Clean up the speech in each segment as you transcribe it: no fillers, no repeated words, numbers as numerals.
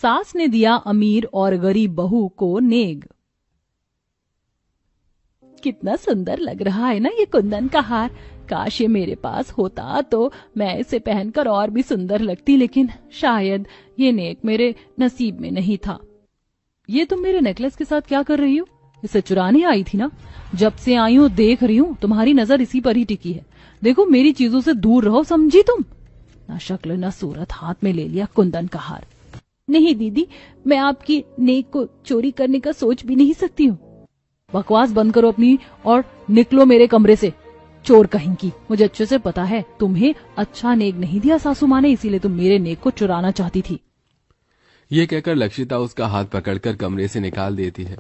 सास ने दिया अमीर और गरीब बहू को नेग। कितना सुंदर लग रहा है ना ये कुंदन का हार। काश ये मेरे पास होता तो मैं इसे पहनकर और भी सुंदर लगती, लेकिन शायद ये नेक मेरे नसीब में नहीं था। ये तुम मेरे नेकलेस के साथ क्या कर रही हो? इसे चुराने आई थी ना? जब से आई हूँ देख रही हूँ तुम्हारी नजर इसी पर ही टिकी है। देखो मेरी चीजों से दूर रहो, समझी तुम? ना शक्ल ना सूरत, हाथ में ले लिया कुंदन का हार। नहीं दीदी, मैं आपकी नेक को चोरी करने का सोच भी नहीं सकती हूँ। बकवास बंद करो अपनी और निकलो मेरे कमरे से, चोर कहीं की। मुझे अच्छे से पता है तुम्हें अच्छा नेक नहीं दिया सासू माँ ने, इसीलिए तुम मेरे नेक को चुराना चाहती थी। ये कहकर लक्षिता उसका हाथ पकड़कर कमरे से निकाल देती है।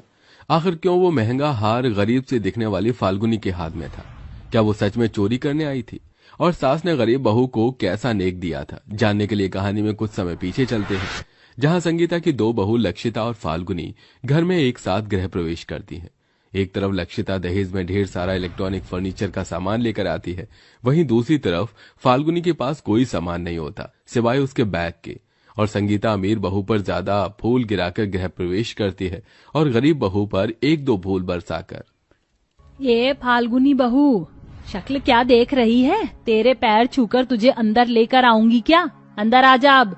आखिर क्यों वो महंगा हार गरीब से दिखने वाली फाल्गुनी के हाथ में था? क्या वो सच में चोरी करने आई थी? और सास ने गरीब बहू को कैसा नेक दिया था? जानने के लिए कहानी में कुछ समय पीछे चलते हैं, जहां संगीता की दो बहू लक्षिता और फाल्गुनी घर में एक साथ गृह प्रवेश करती हैं। एक तरफ लक्षिता दहेज में ढेर सारा इलेक्ट्रॉनिक फर्नीचर का सामान लेकर आती है, वहीं दूसरी तरफ फाल्गुनी के पास कोई सामान नहीं होता सिवाय उसके बैग के। और संगीता अमीर बहू पर ज्यादा फूल गिराकर गृह प्रवेश करती है और गरीब बहू पर एक दो फूल बरसाकर। ये फाल्गुनी बहू, शक्ल क्या देख रही है? तेरे पैर छूकर तुझे अंदर लेकर आऊंगी क्या? अंदर आ जा अब।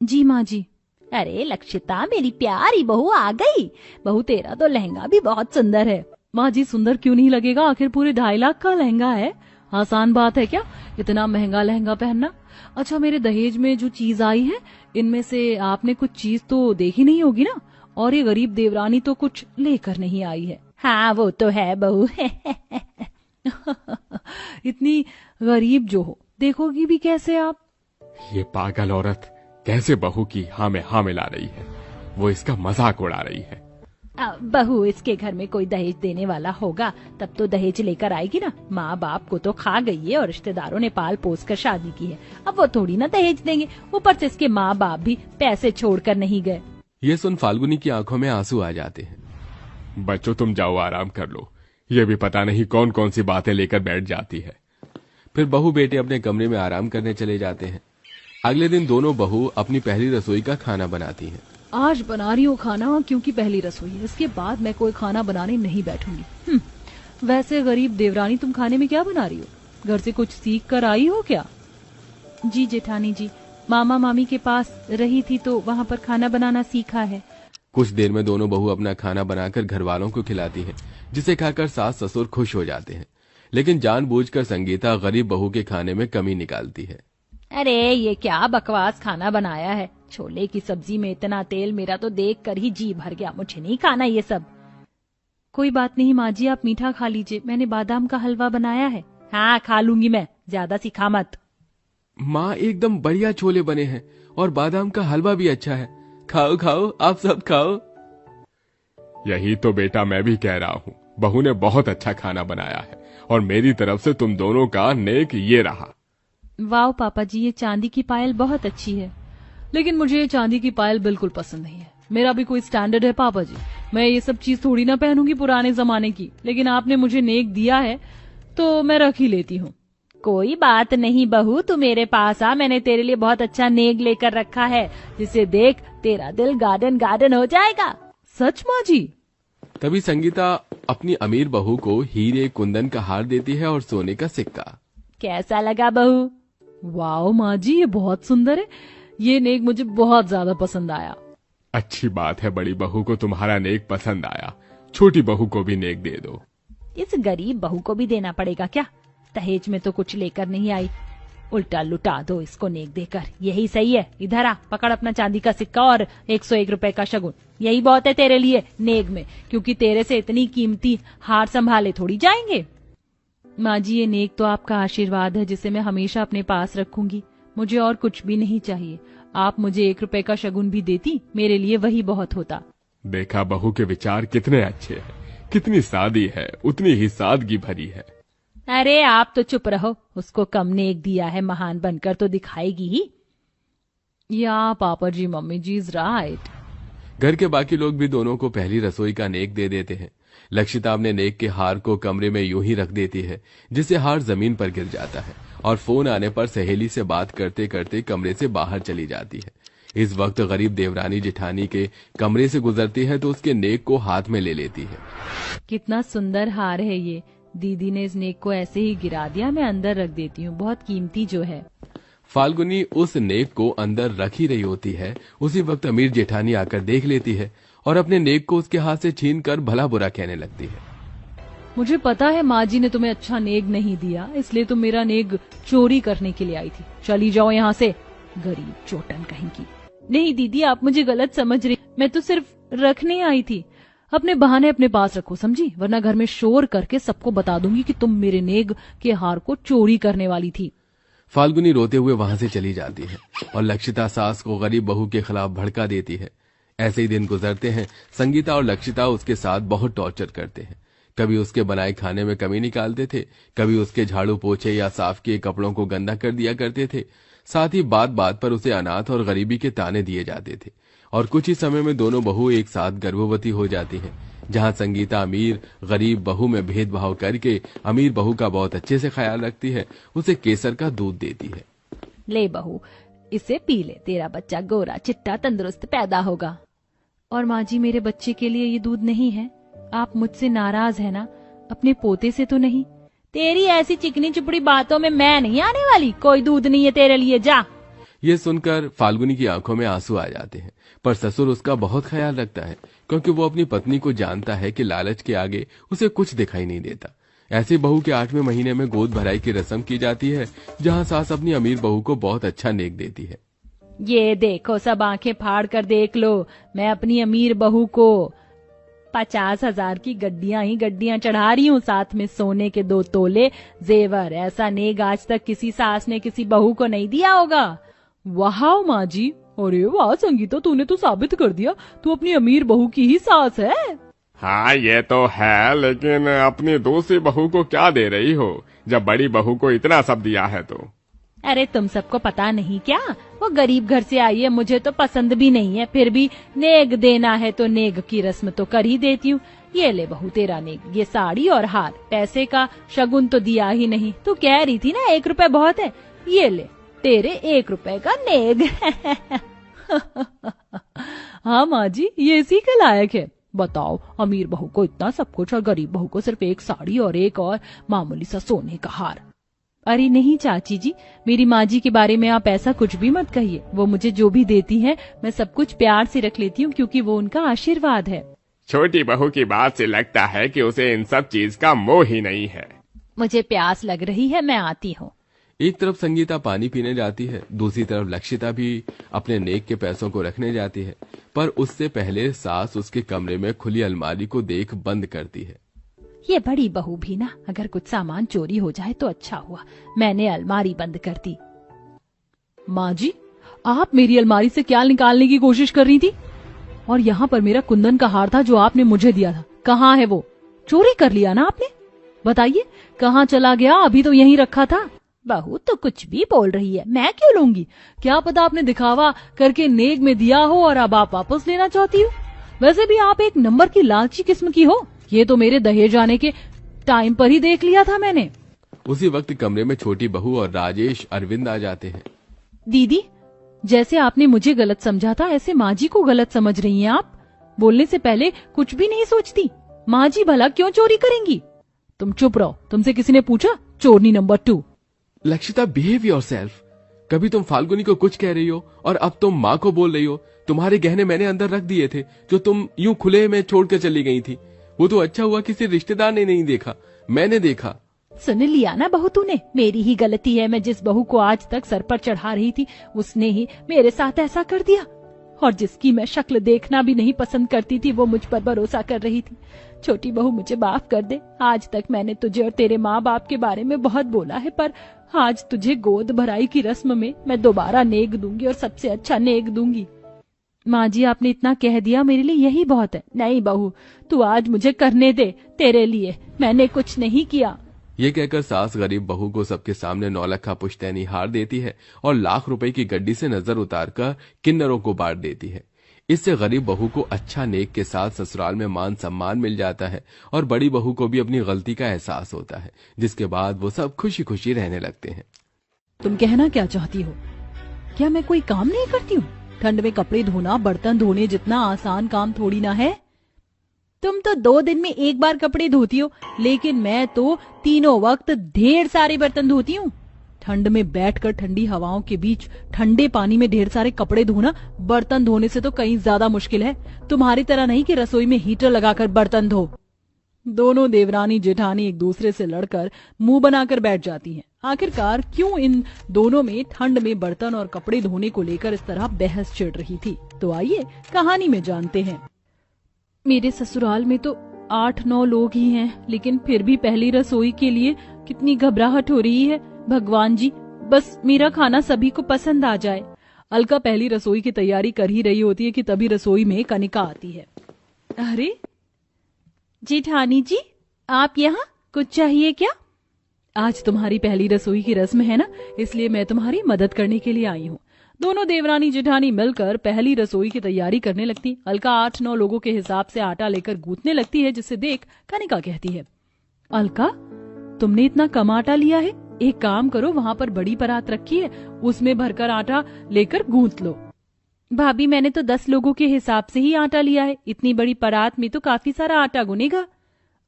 जी माँ जी। अरे लक्षिता, मेरी प्यारी बहू आ गई। बहू तेरा तो लहंगा भी बहुत सुंदर है। माँ जी सुंदर क्यों नहीं लगेगा? आखिर पूरे 2.5 लाख का लहंगा है। आसान बात है क्या इतना महंगा लहंगा पहनना? अच्छा, मेरे दहेज में जो चीज आई है इनमें से आपने कुछ चीज तो देखी नहीं होगी ना? और ये गरीब देवरानी तो कुछ लेकर नहीं आई है। हाँ वो तो है बहू। इतनी गरीब जो हो, देखोगी भी कैसे आप? ये पागल औरत कैसे बहू की हाँ में हाँ मिला रही है? वो इसका मजाक उड़ा रही है। बहू इसके घर में कोई दहेज देने वाला होगा तब तो दहेज लेकर आएगी ना। माँ बाप को तो खा गई है और रिश्तेदारों ने पाल पोस कर शादी की है, अब वो थोड़ी ना दहेज देंगे। ऊपर से इसके माँ बाप भी पैसे छोड़कर नहीं गए। ये सुन फाल्गुनी की आंखों में आंसू आ जाते हैं। बच्चों तुम जाओ आराम कर लो, ये भी पता नहीं कौन कौन सी बातें लेकर बैठ जाती है। फिर बहू बेटे अपने कमरे में आराम करने चले जाते हैं। अगले दिन दोनों बहू अपनी पहली रसोई का खाना बनाती हैं। आज बना रही हूँ खाना क्योंकि पहली रसोई है, इसके बाद मैं कोई खाना बनाने नहीं बैठूंगी। वैसे गरीब देवरानी, तुम खाने में क्या बना रही हो? घर से कुछ सीख कर आई हो क्या? जी जेठानी जी, मामा मामी के पास रही थी तो वहाँ पर खाना बनाना सीखा है। कुछ देर में दोनों बहू अपना खाना बनाकर घर वालों को खिलाती हैं, जिसे खाकर सास ससुर खुश हो जाते हैं। लेकिन जानबूझकर संगीता गरीब बहू के खाने में कमी निकालती है। अरे ये क्या बकवास खाना बनाया है? छोले की सब्जी में इतना तेल, मेरा तो देख कर ही जी भर गया। मुझे नहीं खाना ये सब। कोई बात नहीं माँ जी, आप मीठा खा लीजिए, मैंने बादाम का हलवा बनाया है। हाँ खा लूंगी मैं, ज्यादा सिखा मत। माँ एकदम बढ़िया छोले बने हैं और बादाम का हलवा भी अच्छा है। खाओ खाओ, आप सब खाओ। यही तो बेटा मैं भी कह रहा हूँ, बहू ने बहुत अच्छा खाना बनाया है और मेरी तरफ से तुम दोनों का नेक ये रहा। वाह पापा जी, ये चांदी की पायल बहुत अच्छी है। लेकिन मुझे ये चांदी की पायल बिल्कुल पसंद नहीं है। मेरा भी कोई स्टैंडर्ड है पापा जी, मैं ये सब चीज थोड़ी ना पहनूंगी पुराने जमाने की। लेकिन आपने मुझे नेक दिया है तो मैं रख ही लेती हूँ। कोई बात नहीं बहू, तू मेरे पास आ, मैंने तेरे लिए बहुत अच्छा नेक लेकर रखा है, जिसे देख तेरा दिल गार्डन गार्डन हो जाएगा। सच माँ जी? तभी संगीता अपनी अमीर बहू को हीरे कुंदन का हार देती है और सोने का सिक्का। कैसा लगा बहू? वाओ माँ जी, ये बहुत सुंदर है। ये नेक मुझे बहुत ज्यादा पसंद आया। अच्छी बात है, बड़ी बहू को तुम्हारा नेक पसंद आया, छोटी बहू को भी नेक दे दो। इस गरीब बहू को भी देना पड़ेगा क्या? दहेज में तो कुछ लेकर नहीं आई, उल्टा लुटा दो इसको नेक देकर। यही सही है। इधर आ, पकड़ अपना चांदी का सिक्का और 101 रुपए का शगुन। यही बहुत है तेरे लिए नेक में, क्योंकि तेरे से इतनी कीमती हार संभाले थोड़ी जाएंगे। माँ जी, ये नेक तो आपका आशीर्वाद है, जिसे मैं हमेशा अपने पास रखूंगी। मुझे और कुछ भी नहीं चाहिए। आप मुझे 1 रुपए का शगुन भी देती, मेरे लिए वही बहुत होता। देखा बहू के विचार कितने अच्छे हैं, कितनी सादी है, उतनी ही सादगी भरी है। अरे आप तो चुप रहो, उसको कम नेक दिया है, महान बनकर तो दिखाएगी ही। या पापा जी, मम्मी जी इज राइट। घर के बाकी लोग भी दोनों को पहली रसोई का नेक दे देते हैं। लक्षिता अपने नेक के हार को कमरे में यूं ही रख देती है, जिससे हार जमीन पर गिर जाता है और फोन आने पर सहेली से बात करते करते कमरे से बाहर चली जाती है। इस वक्त गरीब देवरानी जेठानी के कमरे से गुजरती है तो उसके नेक को हाथ में ले लेती है। कितना सुंदर हार है ये। दीदी ने इस नेक को ऐसे ही गिरा दिया, मैं अंदर रख देती हूँ, बहुत कीमती जो है। फाल्गुनी उस नेक को अंदर रख ही रही होती है, उसी वक्त अमीर जेठानी आकर देख लेती है और अपने नेक को उसके हाथ से छीन कर भला बुरा कहने लगती है। मुझे पता है माँ जी ने तुम्हें अच्छा नेक नहीं दिया, इसलिए तुम मेरा नेक चोरी करने के लिए आई थी। चली जाओ यहाँ से, गरीब चोटन कहीं की। नहीं दीदी, आप मुझे गलत समझ रही, मैं तो सिर्फ रखने आई थी। अपने बहाने अपने पास रखो, समझी, वरना घर में शोर करके सबको बता दूंगी कि तुम मेरे नेक के हार को चोरी करने वाली थी। फाल्गुनी रोते हुए वहां से चली जाती है और लक्षिता सास को गरीब बहू के खिलाफ भड़का देती है। ऐसे ही दिन गुजरते हैं। संगीता और लक्षिता उसके साथ बहुत टॉर्चर करते हैं। कभी उसके बनाए खाने में कमी निकालते थे, कभी उसके झाड़ू पोछे या साफ किए कपड़ों को गंदा कर दिया करते थे। साथ ही बात बात पर उसे अनाथ और गरीबी के ताने दिए जाते थे। और कुछ ही समय में दोनों बहू एक साथ गर्भवती हो जाती हैं। जहां संगीता अमीर गरीब बहू में भेदभाव करके अमीर बहू का बहुत अच्छे से ख्याल रखती है, उसे केसर का दूध देती है। ले बहू, इसे पी ले, तेरा बच्चा गोरा चिट्टा तंदुरुस्त पैदा होगा। और माँ जी, मेरे बच्चे के लिए ये दूध नहीं है। आप मुझसे नाराज है ना? अपने पोते से तो नहीं? तेरी ऐसी चिकनी चुपड़ी बातों में मैं नहीं आने वाली। कोई दूध नहीं है तेरे लिए, जा। ये सुनकर फाल्गुनी की आंखों में आंसू आ जाते हैं, पर ससुर उसका बहुत ख्याल रखता है, क्योंकि वो अपनी पत्नी को जानता है कि लालच के आगे उसे कुछ दिखाई नहीं देता। ऐसी बहू के 8वें महीने में गोद भराई की रस्म की जाती है, जहां सास अपनी अमीर बहू को बहुत अच्छा नेक देती है। ये देखो, सब आंखें फाड़ कर देख लो, मैं अपनी अमीर बहू को 50,000 की गड्डियां ही गड्डियां चढ़ा रही हूँ, साथ में सोने के 2 तोले जेवर। ऐसा नेक आज तक किसी सास ने किसी बहू को नहीं दिया होगा। वाह माँ जी, अरे वाह संगीता, तूने तो साबित कर दिया तू अपनी अमीर बहू की ही सास है। हाँ ये तो है, लेकिन अपनी दूसरी बहू को क्या दे रही हो जब बड़ी बहू को इतना सब दिया है तो? अरे तुम सबको पता नहीं क्या, वो गरीब घर से आई है, मुझे तो पसंद भी नहीं है, फिर भी नेक देना है तो नेक की रस्म तो कर ही देती हूँ। ये ले बहू तेरा नेक, ये साड़ी और हार। पैसे का शगुन तो दिया ही नहीं, तू कह रही थी ना 1 रुपए बहुत है, ये ले तेरे 1 रुपए का नेक। हाँ माँ जी, ये इसी के लायक है। बताओ, अमीर बहू को इतना सब कुछ और गरीब बहू को सिर्फ 1 साड़ी और एक और मामूली सा सोने का हार। अरे नहीं चाची जी, मेरी माँ जी के बारे में आप ऐसा कुछ भी मत कहिए। वो मुझे जो भी देती है मैं सब कुछ प्यार से रख लेती हूँ, क्योंकि वो उनका आशीर्वाद है। छोटी बहू की बात से लगता है कि उसे इन सब चीज का मोह ही नहीं है। मुझे प्यास लग रही है, मैं आती हूँ। एक तरफ संगीता पानी पीने जाती है, दूसरी तरफ लक्षिता भी अपने नेक के पैसों को रखने जाती है, पर उससे पहले सास उसके कमरे में खुली अलमारी को देख बंद करती है। ये बड़ी बहू भी ना, अगर कुछ सामान चोरी हो जाए तो अच्छा हुआ, मैंने अलमारी बंद कर दी। माँ जी, आप मेरी अलमारी से क्या निकालने की कोशिश कर रही थी? और यहाँ पर मेरा कुंदन का हार था जो आपने मुझे दिया था, कहाँ है वो? चोरी कर लिया ना आपने? बताइए कहाँ चला गया? अभी तो यहीं रखा था। बहू तो कुछ भी बोल रही है, मैं क्यों लूंगी? क्या पता आपने दिखावा करके नेक में दिया हो और अब आप वापस लेना चाहती हो। वैसे भी आप एक नंबर की लालची किस्म की हो। ये तो मेरे दहेज आने के टाइम पर ही देख लिया था मैंने। उसी वक्त कमरे में छोटी बहू और राजेश अरविंद आ जाते हैं। दीदी, जैसे आपने मुझे गलत समझा था, ऐसे माँ जी को गलत समझ रही हैं आप। बोलने से पहले कुछ भी नहीं सोचती। माँ जी भला क्यों चोरी करेंगी? तुम चुप रहो, तुमसे किसी ने पूछा? चोरनी नंबर 2। Lakshita, behave yourself. कभी तुम फाल्गुनी को कुछ कह रही हो और अब तुम माँ को बोल रही हो। तुम्हारे गहने मैंने अंदर रख दिए थे जो तुम यूं खुले में छोड़कर चली गई थी। वो तो अच्छा हुआ किसी रिश्तेदार ने नहीं देखा, मैंने देखा। सुन लिया ना बहू तूने, मेरी ही गलती है। मैं जिस बहू को आज तक सर पर चढ़ा रही थी उसने ही मेरे साथ ऐसा कर दिया। और जिसकी मैं शक्ल देखना भी नहीं पसंद करती थी वो मुझ पर भरोसा कर रही थी। छोटी बहू मुझे माफ कर दे। आज तक मैंने तुझे और तेरे माँ बाप के बारे में बहुत बोला है, पर आज तुझे गोद भराई की रस्म में मैं दोबारा नेक दूंगी और सबसे अच्छा नेक दूंगी। माँ जी, आपने इतना कह दिया, मेरे लिए यही बहुत है। नहीं बहू, तू आज मुझे करने दे, तेरे लिए मैंने कुछ नहीं किया। ये कहकर सास गरीब बहू को सबके सामने 9 लाख का पुश्तैनी हार देती है और लाख रुपए की गड्डी से नजर उतारकर किन्नरों को बांट देती है। इससे गरीब बहू को अच्छा नेक के साथ ससुराल में मान सम्मान मिल जाता है और बड़ी बहू को भी अपनी गलती का एहसास होता है, जिसके बाद वो सब खुशी खुशी रहने लगते हैं। तुम कहना क्या चाहती हो? क्या मैं कोई काम नहीं करती हूँ? ठंड में कपड़े धोना बर्तन धोने जितना आसान काम थोड़ी ना है। तुम तो 2 दिन में एक बार कपड़े धोती हो, लेकिन मैं तो तीनों वक्त ढेर सारे बर्तन धोती हूँ। ठंड में बैठकर ठंडी हवाओं के बीच ठंडे पानी में ढेर सारे कपड़े धोना बर्तन धोने से तो कहीं ज्यादा मुश्किल है। तुम्हारी तरह नहीं कि रसोई में हीटर लगाकर बर्तन धो। दोनों देवरानी जेठानी एक दूसरे से लड़कर मुंह बनाकर बैठ जाती हैं। आखिरकार क्यों इन दोनों में ठंड में बर्तन और कपड़े धोने को लेकर इस तरह बहस छिड़ रही थी, तो आइए कहानी में जानते हैं। मेरे ससुराल में तो 8-9 लोग ही हैं, लेकिन फिर भी पहली रसोई के लिए कितनी घबराहट हो रही है। भगवान जी, बस मेरा खाना सभी को पसंद आ जाए। अलका पहली रसोई की तैयारी कर ही रही होती है कि तभी रसोई में कनिका आती है। अरे जेठानी जी, आप यहाँ, कुछ चाहिए क्या? आज तुम्हारी पहली रसोई की रस्म है ना, इसलिए मैं तुम्हारी मदद करने के लिए आई हूँ। दोनों देवरानी जेठानी मिलकर पहली रसोई की तैयारी करने लगती। अलका 8-9 लोगों के हिसाब से आटा लेकर गूंथने लगती है, जिसे देख कनिका कहती है, अलका, तुमने इतना कम आटा लिया है, एक काम करो, वहाँ पर बड़ी परात रखी है, उसमें भरकर आटा लेकर गूंथ लो। भाभी, मैंने तो 10 लोगों के हिसाब से ही आटा लिया है, इतनी बड़ी परात में तो काफी सारा आटा गुनेगा।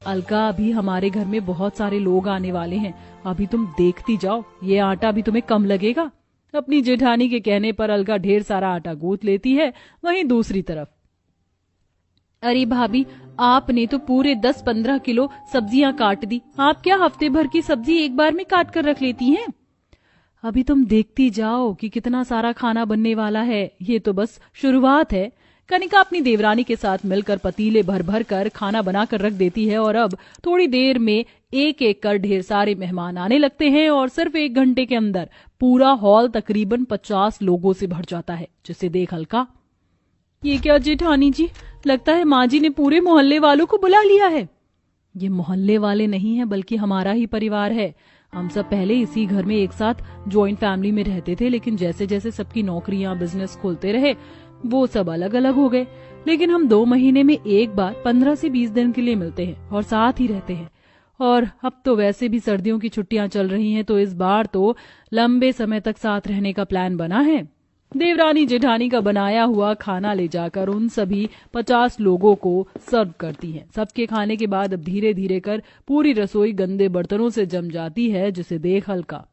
अलका, अभी हमारे घर में बहुत सारे लोग आने वाले हैं, अभी तुम देखती जाओ, ये आटा भी तुम्हें कम लगेगा। अपनी जेठानी के कहने पर अलका ढेर सारा आटा गूंथ लेती है। वहीं दूसरी तरफ, अरे भाभी, आपने तो पूरे 10-15 किलो सब्जियां काट दी। आप क्या हफ्ते भर की सब्जी एक बार में काट कर रख लेती हैं? अभी तुम देखती जाओ कि कितना सारा खाना बनने वाला है, ये तो बस शुरुआत है। कनिका अपनी देवरानी के साथ मिलकर पतीले भर भर कर खाना बनाकर रख देती है और अब थोड़ी देर में एक एक कर ढेर सारे मेहमान आने लगते हैं और सिर्फ 1 घंटे के अंदर पूरा हॉल तकरीबन 50 लोगों से भर जाता है, जिसे देख अलका, ये क्या जेठानी जी, लगता है माँ जी ने पूरे मोहल्ले वालों को बुला लिया है। ये मोहल्ले वाले नहीं है, बल्कि हमारा ही परिवार है। हम सब पहले इसी घर में एक साथ जॉइंट फैमिली में रहते थे, लेकिन जैसे जैसे सबकी नौकरियां बिजनेस खोलते रहे, वो सब अलग अलग हो गए। लेकिन हम 2 महीने में एक बार 15 से 20 दिन के लिए मिलते हैं और साथ ही रहते हैं। और अब तो वैसे भी सर्दियों की छुट्टियां चल रही हैं, तो इस बार तो लंबे समय तक साथ रहने का प्लान बना है। देवरानी जेठानी का बनाया हुआ खाना ले जाकर उन सभी 50 लोगों को सर्व करती हैं। सबके खाने के बाद अब धीरे धीरे कर पूरी रसोई गंदे बर्तनों से जम जाती है, जिसे देख अलका,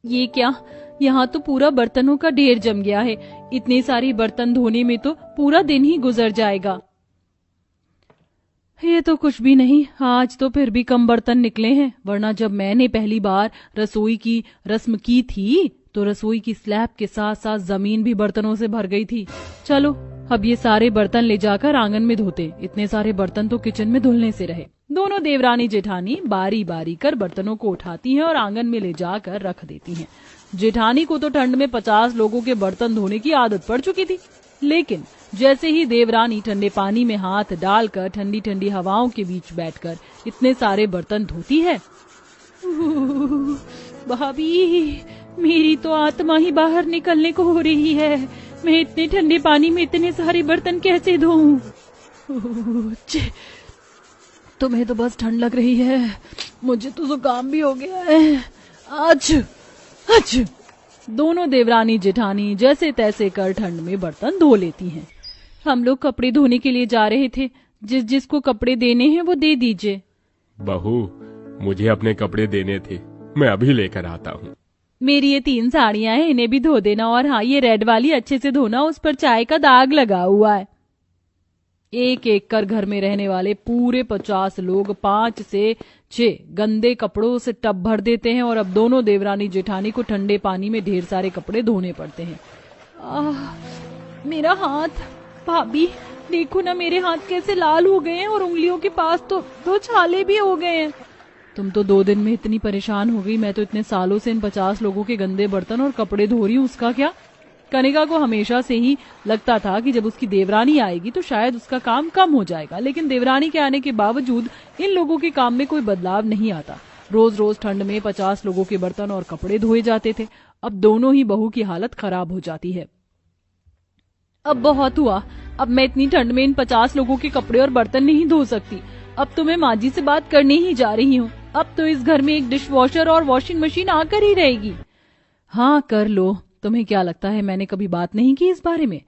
ये क्या, यहाँ तो पूरा बर्तनों का ढेर जम गया है। इतने सारे बर्तन धोने में तो पूरा दिन ही गुजर जाएगा। ये तो कुछ भी नहीं, आज तो फिर भी कम बर्तन निकले हैं, वरना जब मैंने पहली बार रसोई की रस्म की थी तो रसोई की स्लैब के साथ साथ जमीन भी बर्तनों से भर गई थी। चलो अब ये सारे बर्तन ले जाकर आंगन में धोते, इतने सारे बर्तन तो किचन में धुलने से रहे। दोनों देवरानी जेठानी बारी बारी कर बर्तनों को उठाती हैं और आंगन में ले जाकर रख देती हैं। जेठानी को तो ठंड में 50 लोगों के बर्तन धोने की आदत पड़ चुकी थी, लेकिन जैसे ही देवरानी ठंडे पानी में हाथ डालकर ठंडी ठंडी हवाओं के बीच बैठकर इतने सारे बर्तन धोती है, भाभी, मेरी तो आत्मा ही बाहर निकलने को हो रही है। मैं इतने ठंडे पानी में इतने सारे बर्तन कैसे धोऊं? तुम्हें तो बस ठंड लग रही है, मुझे तो जुकाम भी हो गया है। आज दोनों देवरानी जेठानी जैसे तैसे कर ठंड में बर्तन धो लेती हैं। हम लोग कपड़े धोने के लिए जा रहे थे, जिसको कपड़े देने हैं वो दे दीजिए। बहू, मुझे अपने कपड़े देने थे, मैं अभी लेकर आता हूँ। मेरी ये 3 साड़ियां हैं, इन्हें भी धो देना, और हाँ, ये रेड वाली अच्छे से धोना, उस पर चाय का दाग लगा हुआ है। एक एक कर घर में रहने वाले पूरे 50 लोग 5 से 6 गंदे कपड़ों से टब भर देते हैं और अब दोनों देवरानी जेठानी को ठंडे पानी में ढेर सारे कपड़े धोने पड़ते हैं। मेरा हाथ, भाभी देखो ना, मेरे हाथ कैसे लाल हो गए हैं और उंगलियों के पास तो छाले भी हो गए हैं। तुम तो 2 दिन में इतनी परेशान हो गई, मैं तो इतने सालों से इन 50 लोगों के गंदे बर्तन और कपड़े धो रही हूँ, उसका क्या? कनिका को हमेशा से ही लगता था कि जब उसकी देवरानी आएगी तो शायद उसका काम कम हो जाएगा, लेकिन देवरानी के आने के बावजूद इन लोगों के काम में कोई बदलाव नहीं आता। रोज रोज ठंड में 50 लोगों के बर्तन और कपड़े धोए जाते थे। अब दोनों ही बहू की हालत खराब हो जाती है। अब बहुत हुआ, अब मैं इतनी ठंड में इन 50 लोगों के कपड़े और बर्तन नहीं धो सकती। अब तो मैं माँ जी से बात करने ही जा रही हूँ। अब तो इस घर में एक डिश वॉशर और वॉशिंग मशीन आकर ही रहेगी। हाँ कर लो, तुम्हें क्या लगता है मैंने कभी बात नहीं की इस बारे में?